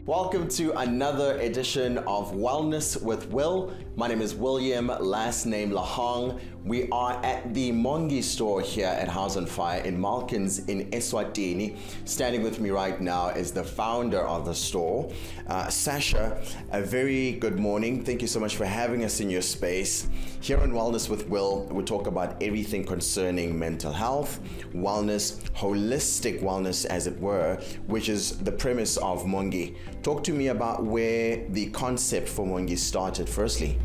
Welcome to another edition of Wellness with Will. My name is William, last name Lehong. We are at the Mongi store here at House on Fire in Malkins in Eswatini. Standing with me right now is the founder of the store, Sasha. A very good morning. Thank you so much for having us in your space. Here on Wellness with Will, we talk about everything concerning mental health, wellness, holistic wellness as it were, which is the premise of Mongi. Talk to me about where the concept for Mongi started firstly.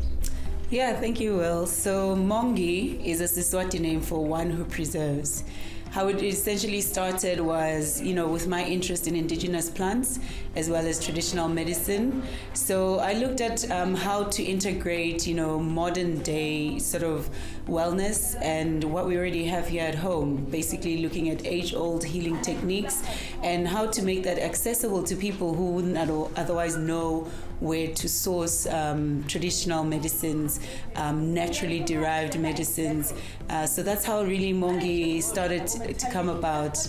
Yeah, thank you, Will. So Mongi is a Siswati name for one who preserves. How it essentially started was, with my interest in indigenous plants as well as traditional medicine. So I looked at how to integrate, modern day sort of wellness and what we already have here at home, basically looking at age-old healing techniques and how to make that accessible to people who wouldn't otherwise know where to source traditional medicines, naturally derived medicines. So that's how really Mongi started to come about.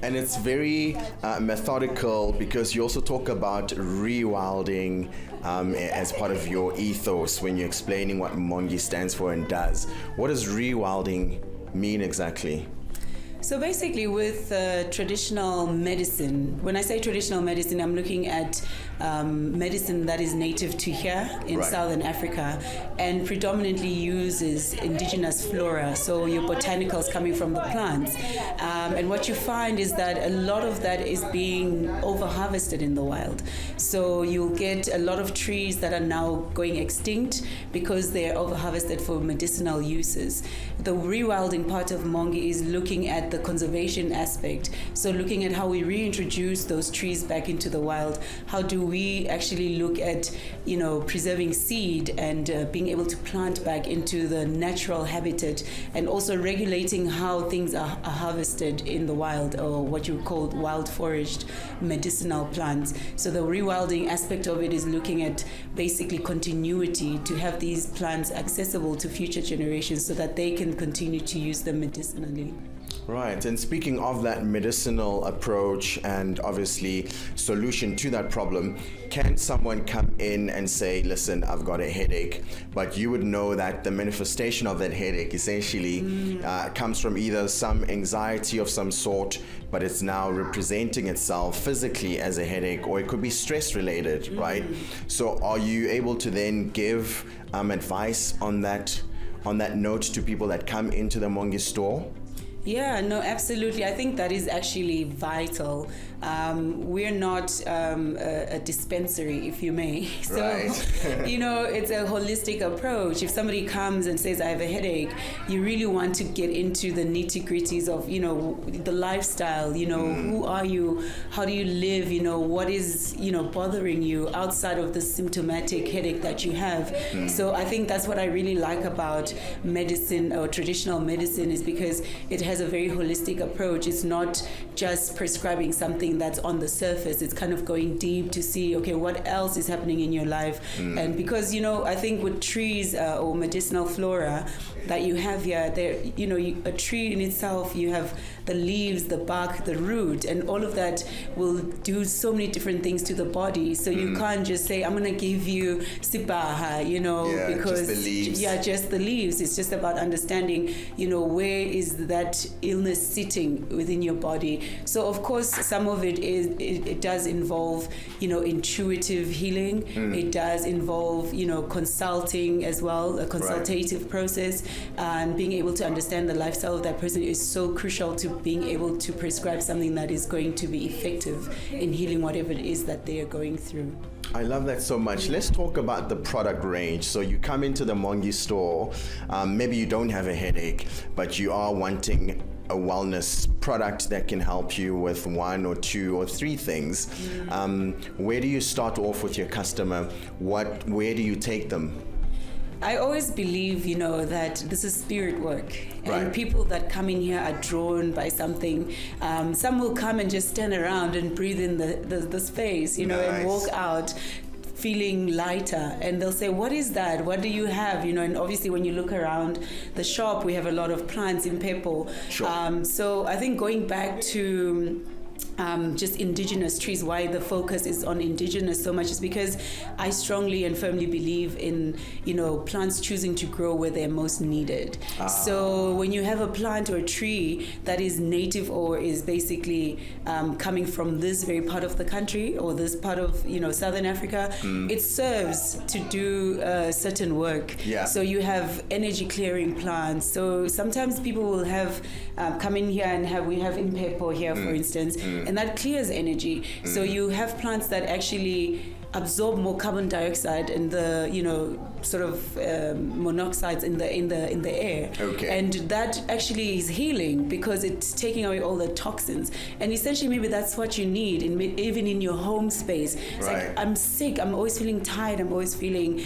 And it's very methodical because you also talk about rewilding as part of your ethos when you're explaining what Mongi stands for and does. What does rewilding mean exactly? So basically with traditional medicine, when I say traditional medicine, I'm looking at medicine that is native to here in Southern Africa and predominantly uses indigenous flora, so your botanicals coming from the plants. And what you find is that a lot of that is being over-harvested in the wild. So you'll get a lot of trees that are now going extinct because they're over-harvested for medicinal uses. The rewilding part of Mongi is looking at the conservation aspect. So looking at how we reintroduce those trees back into the wild. How do we actually look at, preserving seed and being able to plant back into the natural habitat, and also regulating how things are harvested in the wild, or what you call wild foraged medicinal plants. So the rewilding aspect of it is looking at basically continuity to have these plants accessible to future generations so that they can continue to use them medicinally. Right, and speaking of that medicinal approach and obviously solution to that problem, can someone come in and say, listen, I've got a headache, but you would know that the manifestation of that headache essentially comes from either some anxiety of some sort, but it's now representing itself physically as a headache, or it could be stress related, right? So are you able to then give advice on that note to people that come into the Mongi store? Yeah, no, absolutely. I think that is actually vital. We're not a dispensary, if you may. So, it's a holistic approach. If somebody comes and says, I have a headache, you really want to get into the nitty-gritties of, the lifestyle, who are you? How do you live? What is, bothering you outside of the symptomatic headache that you have? So I think that's what I really like about medicine or traditional medicine, is because it has a very holistic approach. It's not just prescribing something that's on the surface. It's kind of going deep to see, okay, what else is happening in your life? And because, I think with trees or medicinal flora that you have here, a tree in itself, you have the leaves, the bark, the root, and all of that will do so many different things to the body. So you can't just say, I'm going to give you sibaha, because just the leaves. Yeah, just the leaves. It's just about understanding, where is that illness sitting within your body. So of course, some of it does involve, intuitive healing. It does involve, consulting as well, a consultative process, and being able to understand the lifestyle of that person is so crucial to being able to prescribe something that is going to be effective in healing whatever it is that they are going through. I love that so much. Let's talk about the product range. So you come into the Mongi store, maybe you don't have a headache, but you are wanting a wellness product that can help you with one or two or three things. Where do you start off with your customer? Where do you take them? I always believe, that this is spirit work. And people that come in here are drawn by something. Some will come and just stand around and breathe in the space, and walk out feeling lighter, and they'll say, what is that, what do you have, and obviously when you look around the shop, we have a lot of plants in purple. Sure. So I think going back to just indigenous trees, why the focus is on indigenous so much is because I strongly and firmly believe in plants choosing to grow where they're most needed. So when you have a plant or a tree that is native or is basically coming from this very part of the country or this part of Southern Africa, it serves to do certain work. So you have energy clearing plants. So sometimes people will have come in here and we have impepo here, for instance, and that clears energy. So you have plants that actually absorb more carbon dioxide and the sort of monoxides in the air. And that actually is healing because it's taking away all the toxins. And essentially maybe that's what you need even in your home space. It's like, I'm sick, I'm always feeling tired, I'm always feeling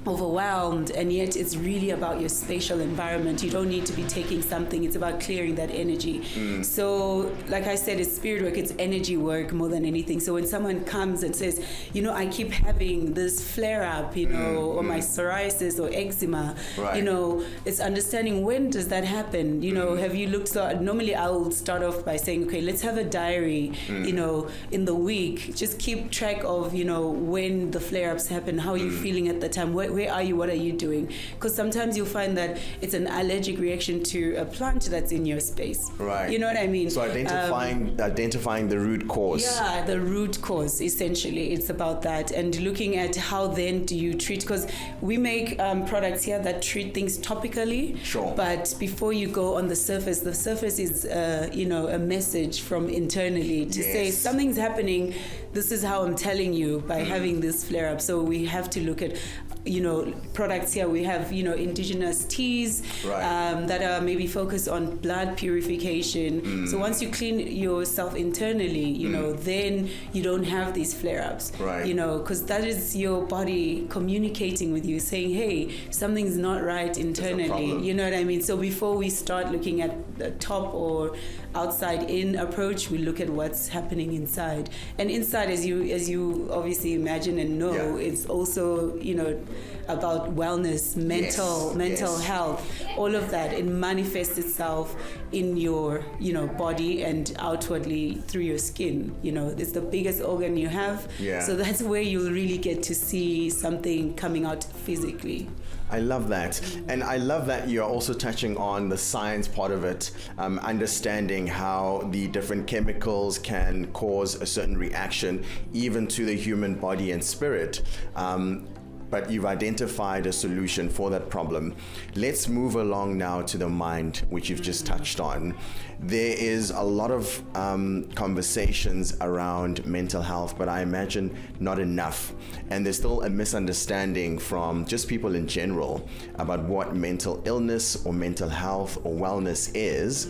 overwhelmed, and yet it's really about your spatial environment. You don't need to be taking something, it's about clearing that energy. So like I said, it's spirit work, it's energy work more than anything. So when someone comes and says, I keep having this flare up, or my psoriasis or eczema, it's understanding, when does that happen? Have you looked? So normally I'll start off by saying, okay, let's have a diary, in the week, just keep track of, when the flare ups happen, how are you feeling at the time, where are you, what are you doing? Because sometimes you'll find that it's an allergic reaction to a plant that's in your space. Right. You know what I mean? So identifying the root cause. Yeah, the root cause, essentially. It's about that. And looking at how then do you treat, because we make products here that treat things topically. Sure. But before you go on the surface is, a message from internally to say something's happening. This is how I'm telling you by having this flare up. So we have to look at products here. We have indigenous teas that are maybe focused on blood purification. So once you clean yourself internally, then you don't have these flare-ups. Because that is your body communicating with you, saying, hey, something's not right internally. You know what I mean? So before we start looking at the top or outside in approach, we look at what's happening inside. And inside, as you obviously imagine and know, it's also about wellness, mental health, all of that. It manifests itself in your body and outwardly through your skin. It's the biggest organ you have. So that's where you'll really get to see something coming out physically. I love that. And I love that you're also touching on the science part of it, understanding how the different chemicals can cause a certain reaction even to the human body and spirit. But you've identified a solution for that problem. Let's move along now to the mind, which you've just touched on. There is a lot of conversations around mental health, but I imagine not enough. And there's still a misunderstanding from just people in general about what mental illness or mental health or wellness is.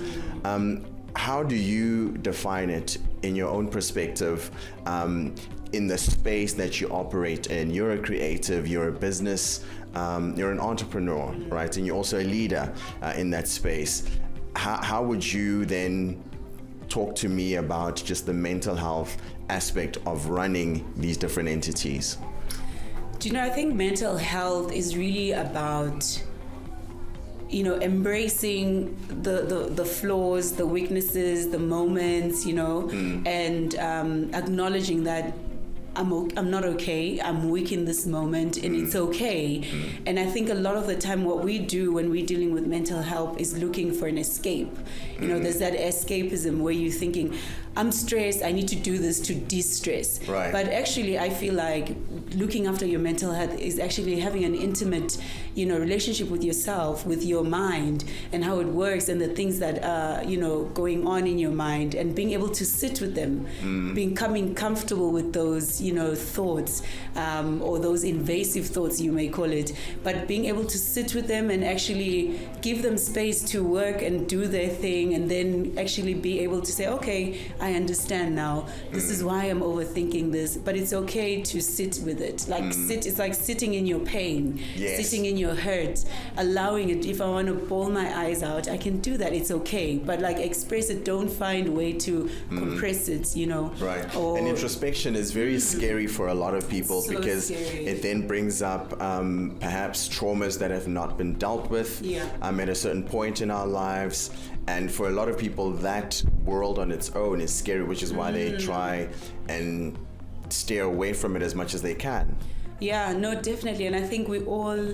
How do you define it in your own perspective? In the space that you operate in? You're a creative, you're a business, you're an entrepreneur, right? And you're also a leader in that space. How would you then talk to me about just the mental health aspect of running these different entities? I think mental health is really about embracing the flaws, the weaknesses, the moments, and acknowledging that I'm not okay, I'm weak in this moment, and it's okay. And I think a lot of the time what we do when we're dealing with mental health is looking for an escape. There's that escapism where you're thinking, I'm stressed, I need to do this to de-stress. But actually, I feel like looking after your mental health is actually having an intimate, relationship with yourself, with your mind, and how it works, and the things that are, going on in your mind, and being able to sit with them, becoming comfortable with those, thoughts, or those invasive thoughts, you may call it, but being able to sit with them and actually give them space to work and do their thing, and then actually be able to say, okay, I I understand now. This is why I'm overthinking this. But it's okay to sit with it. Like it's like sitting in your pain, sitting in your hurt, allowing it. If I want to bawl my eyes out, I can do that. It's okay. But like express it. Don't find a way to compress it, you know. Right. And introspection is very scary for a lot of people because it then brings up perhaps traumas that have not been dealt with at a certain point in our lives. And for a lot of people, that world on its own is scary, which is why they try and steer away from it as much as they can. Yeah, no, definitely. And I think we all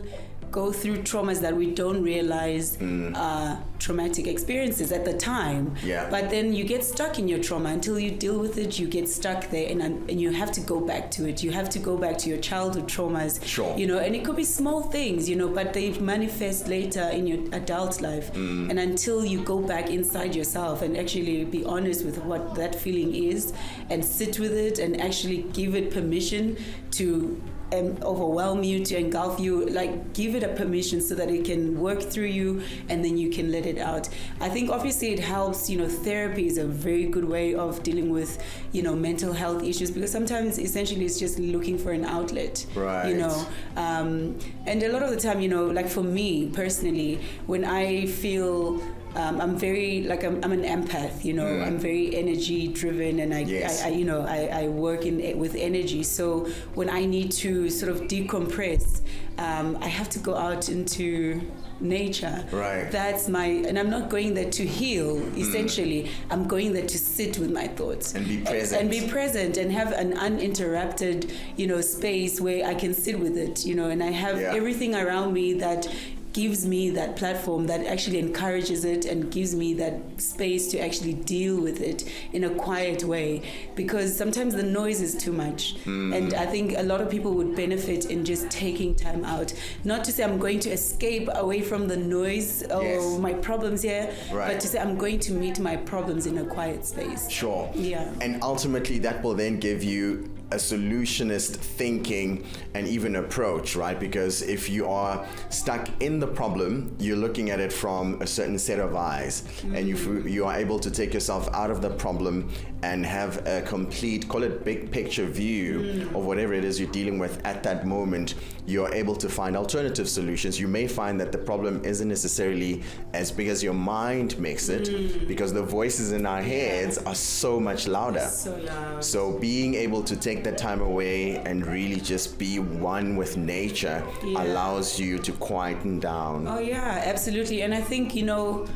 go through traumas that we don't realize are traumatic experiences at the time. Yeah. But then you get stuck in your trauma. Until you deal with it, you get stuck there, and you have to go back to it. You have to go back to your childhood traumas. Sure. You know, and it could be small things, you know, but they manifest later in your adult life. And until you go back inside yourself and actually be honest with what that feeling is and sit with it and actually give it permission to overwhelm you, to engulf you, like give it a permission so that it can work through you and then you can let it out. I think obviously it helps, you know, therapy is a very good way of dealing with, you know, mental health issues, because sometimes essentially it's just looking for an outlet, right. You know, and a lot of the time, you know, like for me personally, when I feel I'm very like I'm an empath, you know. I'm very energy driven, and I work with energy. So when I need to sort of decompress, I have to go out into nature. Right. And I'm not going there to heal. Essentially, I'm going there to sit with my thoughts and be present and have an uninterrupted, you know, space where I can sit with it, you know, and I have everything around me that gives me that platform, that actually encourages it and gives me that space to actually deal with it in a quiet way, because sometimes the noise is too much. And I think a lot of people would benefit in just taking time out, not to say I'm going to escape away from the noise or my problems here, but to say I'm going to meet my problems in a quiet space. Sure. Yeah. And ultimately that will then give you a solutionist thinking and even approach, right? Because if you are stuck in the problem, you're looking at it from a certain set of eyes, and you are able to take yourself out of the problem and have a complete, call it big picture view of whatever it is you're dealing with at that moment. You're able to find alternative solutions. You may find that the problem isn't necessarily as big as your mind makes it, because the voices in our heads are so much louder. So loud. So being able to take that time away and really just be one with nature allows you to quieten down. Oh yeah, absolutely. And I think, you know,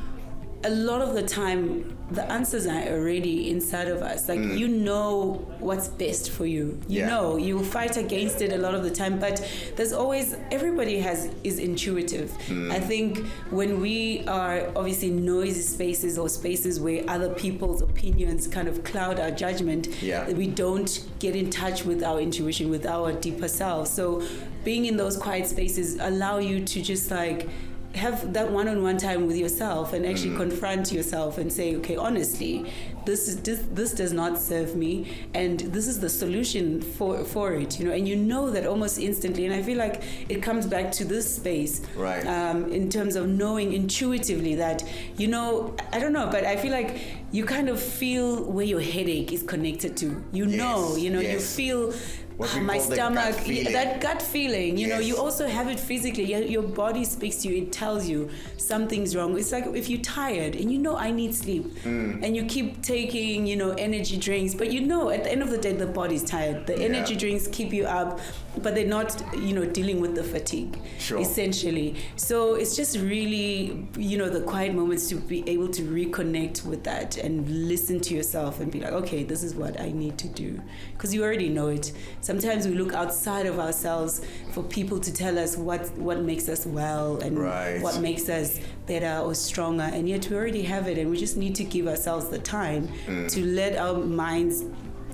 a lot of the time the answers are already inside of us. Like you know what's best for you. You know, you fight against it a lot of the time, but there's always, everybody is intuitive. I think when we are obviously noisy spaces or spaces where other people's opinions kind of cloud our judgment, we don't get in touch with our intuition, with our deeper self. So being in those quiet spaces allow you to just like have that one-on-one time with yourself and actually confront yourself and say, okay, honestly, this does not serve me, and this is the solution for it, you know. And you know that almost instantly. And I feel like it comes back to this space, right? In terms of knowing intuitively that, you know, I don't know, but I feel like you kind of feel where your headache is connected to. You know, you feel my stomach, that gut feeling, you know. You also have it physically. Your body speaks to you. It tells you something's wrong. It's like if you're tired and you know I need sleep, and you keep taking, you know, energy drinks, but you know at the end of the day the body's tired. The energy drinks keep you up, but they're not, you know, dealing with the fatigue, essentially. So it's just really, you know, the quiet moments to be able to reconnect with that and listen to yourself and be like, okay, this is what I need to do, because you already know it. Sometimes we look outside of ourselves for people to tell us what makes us well and what makes us better or stronger, and yet we already have it, and we just need to give ourselves the time to let our minds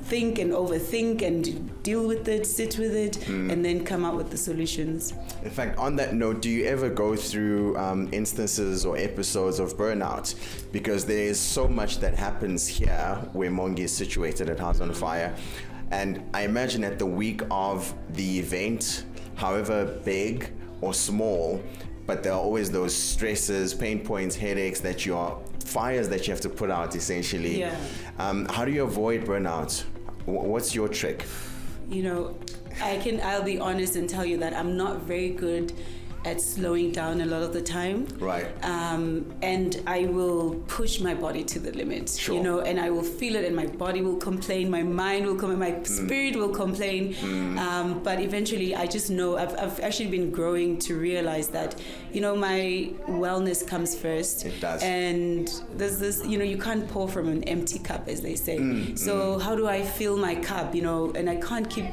think and overthink and deal with it, sit with it, and then come out with the solutions. In fact, on that note, do you ever go through instances or episodes of burnout? Because there is so much that happens here where Mongi is situated at House on Fire. And I imagine at the week of the event, however big or small, but there are always those stresses, pain points, headaches that you are fires that you have to put out, essentially. Yeah. How do you avoid burnout? What's your trick? You know, I'll be honest and tell you that I'm not very good at slowing down a lot of the time. Right. And I will push my body to the limit, Sure. you know, and I will feel it, and my body will complain, my mind will complain, my spirit will complain. But eventually I just know, I've actually been growing to realize that, you know, my wellness comes first. It does. And there's this, you know, you can't pour from an empty cup, as they say. So how do I fill my cup, you know, and I can't keep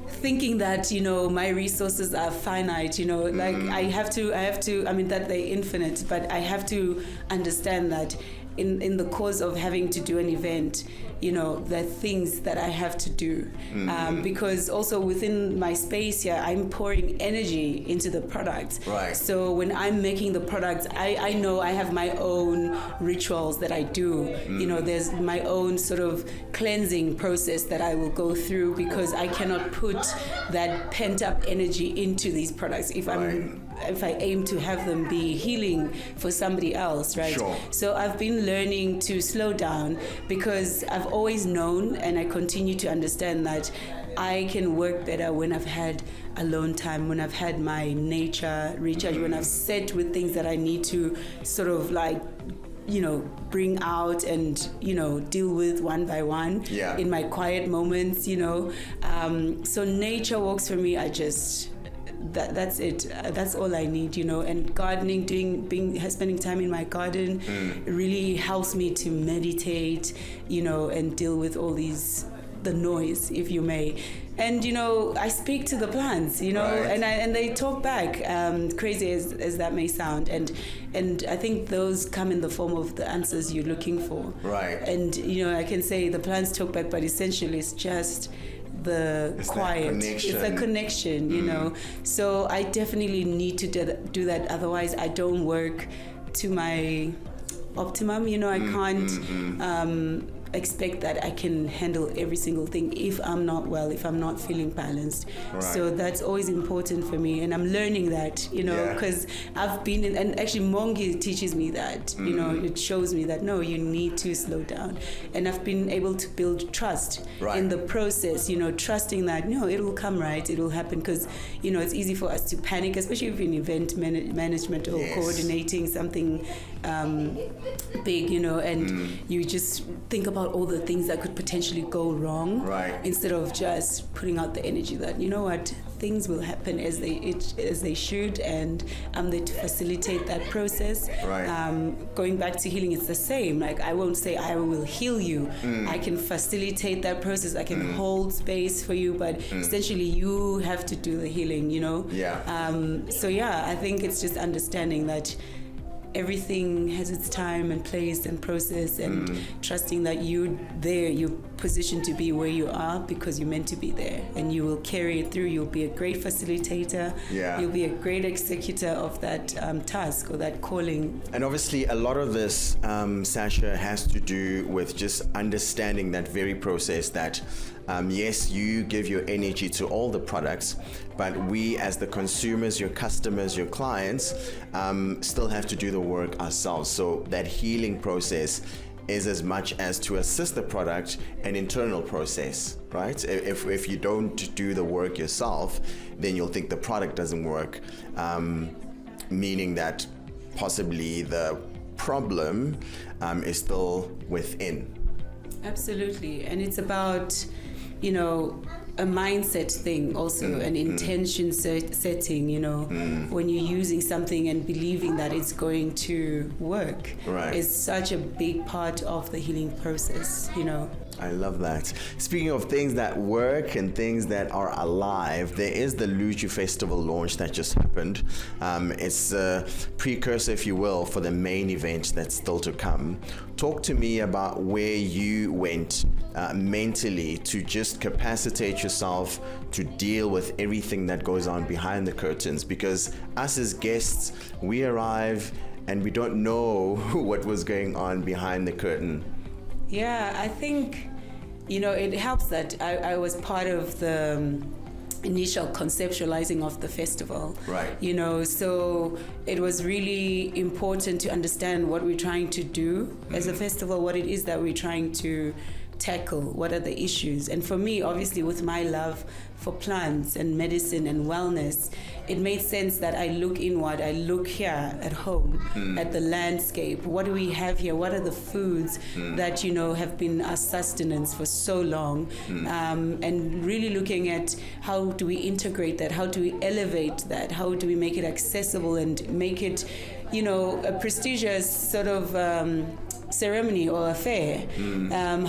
thinking that, you know, my resources are finite, you know, like I have to, I mean, that they're infinite, but I have to understand that in the course of having to do an event, you know, there are things that I have to do. Because also within my space here, I'm pouring energy into the products. Right. So when I'm making the products, I know I have my own rituals that I do. You know, there's my own sort of cleansing process that I will go through, because I cannot put that pent up energy into these products if I aim to have them be healing for somebody else, right? Sure. So I've been learning to slow down, because I've always known, and I continue to understand, that I can work better when I've had alone time, when I've had my nature recharge, when I've sat with things that I need to sort of like, you know, bring out and, you know, deal with one by one in my quiet moments, you know. So nature walks for me, that's it. That's all I need, you know. And gardening, spending time in my garden really helps me to meditate, you know, and deal with all the noise, if you may. And, you know, I speak to the plants, you know, and they talk back, crazy as that may sound. And I think those come in the form of the answers you're looking for. Right. And, you know, I can say the plants talk back, but essentially it's just it's quiet. It's a connection, you know. So I definitely need to do that. Otherwise, I don't work to my optimum. You know, I can't expect that I can handle every single thing if I'm not well, if I'm not feeling balanced. Right. So that's always important for me, and I'm learning that, you know, because I've been in, and actually Mongi teaches me that, you know, it shows me that, no, you need to slow down. And I've been able to build trust in the process, you know, trusting that, no, it will come right, it will happen, because, you know, it's easy for us to panic, especially if in event management or coordinating something big, you know, and you just think about all the things that could potentially go wrong, instead of just putting out the energy that, you know what, things will happen as they should, and I'm there to facilitate that process. Going back to healing, it's the same. Like, I won't say I will heal you. I can facilitate that process. I can hold space for you, but essentially you have to do the healing, you know? So I think it's just understanding that everything has its time and place and process, and trusting that you're positioned to be where you are because you're meant to be there, and you will carry it through. You'll be a great facilitator. You'll be a great executor of that task or that calling. And obviously a lot of this, Sasha, has to do with just understanding that very process that yes, you give your energy to all the products, but we as the consumers, your customers, your clients, still have to do the work ourselves. So that healing process is as much as to assist the product an internal process, right? If you don't do the work yourself, then you'll think the product doesn't work, meaning that possibly the problem is still within. Absolutely. And it's about, you know, a mindset thing also, an intention setting, you know, when you're using something and believing that it's going to work is such a big part of the healing process, you know. I love that. Speaking of things that work and things that are alive, there is the Luju Festival launch that just happened. It's a precursor, if you will, for the main event that's still to come. Talk to me about where you went mentally to just capacitate yourself to deal with everything that goes on behind the curtains, because us as guests, we arrive and we don't know what was going on behind the curtain. Yeah, I think, you know, it helps that I was part of the initial conceptualizing of the festival. Right. You know, so it was really important to understand what we're trying to do as a festival, what it is that we're trying to tackle, what are the issues. And for me, obviously, with my love for plants and medicine and wellness, it made sense that I look inward, I look here at home, at the landscape. What do we have here? What are the foods that, you know, have been our sustenance for so long? And really looking at how do we integrate that? How do we elevate that? How do we make it accessible and make it, you know, a prestigious sort of ceremony or affair?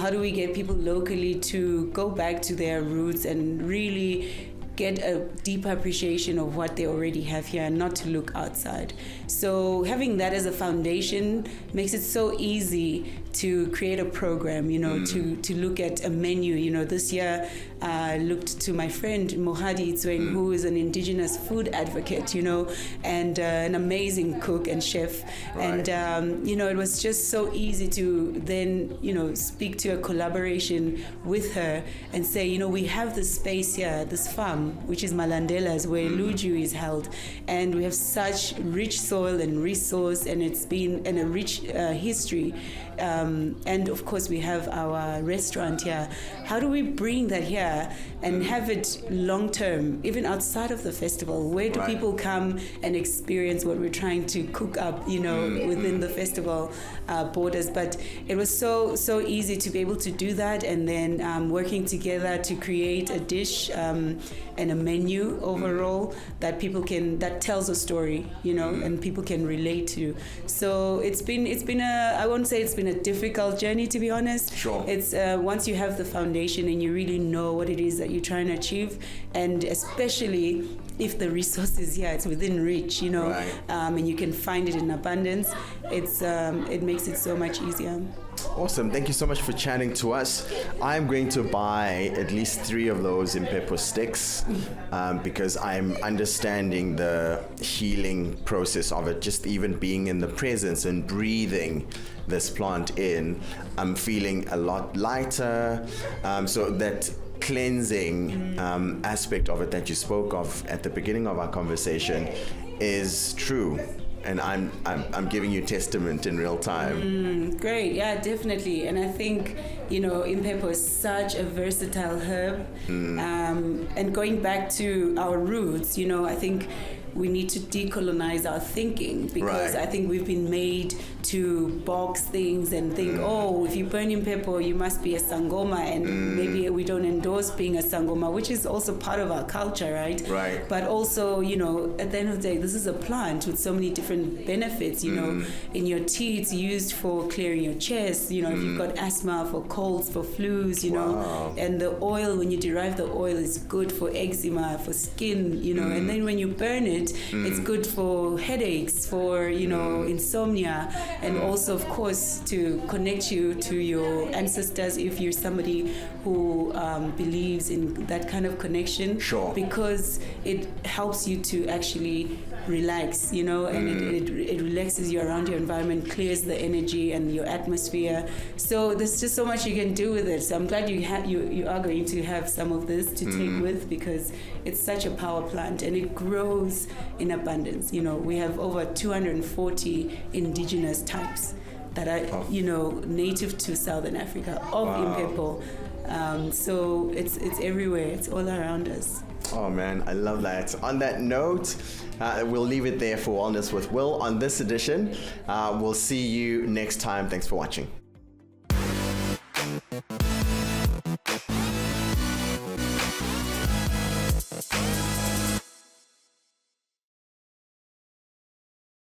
How do we get people locally to go back to their roots and really get a deeper appreciation of what they already have here and not to look outside? So having that as a foundation makes it so easy to create a program, you know, to look at a menu. You know, this year I looked to my friend Mohadi Itsweng, who is an Indigenous food advocate, you know, and an amazing cook and chef. Right. And, you know, it was just so easy to then, you know, speak to a collaboration with her and say, you know, we have this space here, this farm, which is Malandela's, where Luju is held. And we have such rich soil and resource, and it's been a rich history. And of course we have our restaurant here. How do we bring that here and have it long term, even outside of the festival? Where do people come and experience what we're trying to cook up, you know, within the festival borders? But it was so easy to be able to do that, and then working together to create a dish and a menu overall that people can, that tells a story, you know, and people can relate to. So it's been a, I won't say it's been a difficult journey, to be honest. Sure. It's once you have the foundation and you really know what it is that you're trying to achieve, and especially if the resource is here, it's within reach, you know, and you can find it in abundance, it makes it so much easier. Awesome. Thank you so much for chatting to us. I'm going to buy at least 3 of those Impepo sticks because I'm understanding the healing process of it. Just even being in the presence and breathing this plant in, I'm feeling a lot lighter. So that cleansing aspect of it that you spoke of at the beginning of our conversation is true. And I'm giving you testament in real time. Great, yeah, definitely. And I think, you know, Impepo is such a versatile herb. And going back to our roots, you know, I think we need to decolonize our thinking, because I think we've been made to box things and think, oh, if you burn Impepo, you must be a Sangoma, and maybe we don't endorse being a Sangoma, which is also part of our culture, right? Right. But also, you know, at the end of the day, this is a plant with so many different benefits. You know, in your tea, it's used for clearing your chest. You know, if you've got asthma, for colds, for flus. You know, and the oil, when you derive the oil, is good for eczema, for skin. You know, and then when you burn it, it's good for headaches, for, you know, insomnia, and also, of course, to connect you to your ancestors if you're somebody who believes in that kind of connection. Sure. Because it helps you to actually relax, you know, and it relaxes you around your environment, clears the energy and your atmosphere. So there's just so much you can do with it. So I'm glad you are going to have some of this to take with, because it's such a power plant and it grows in abundance. You know, we have over 240 indigenous types that are, you know, native to Southern Africa of Impepo. So it's everywhere. It's all around us. Oh man, I love that. On that note, we'll leave it there for Wellness with Will on this edition. We'll see you next time. Thanks for watching.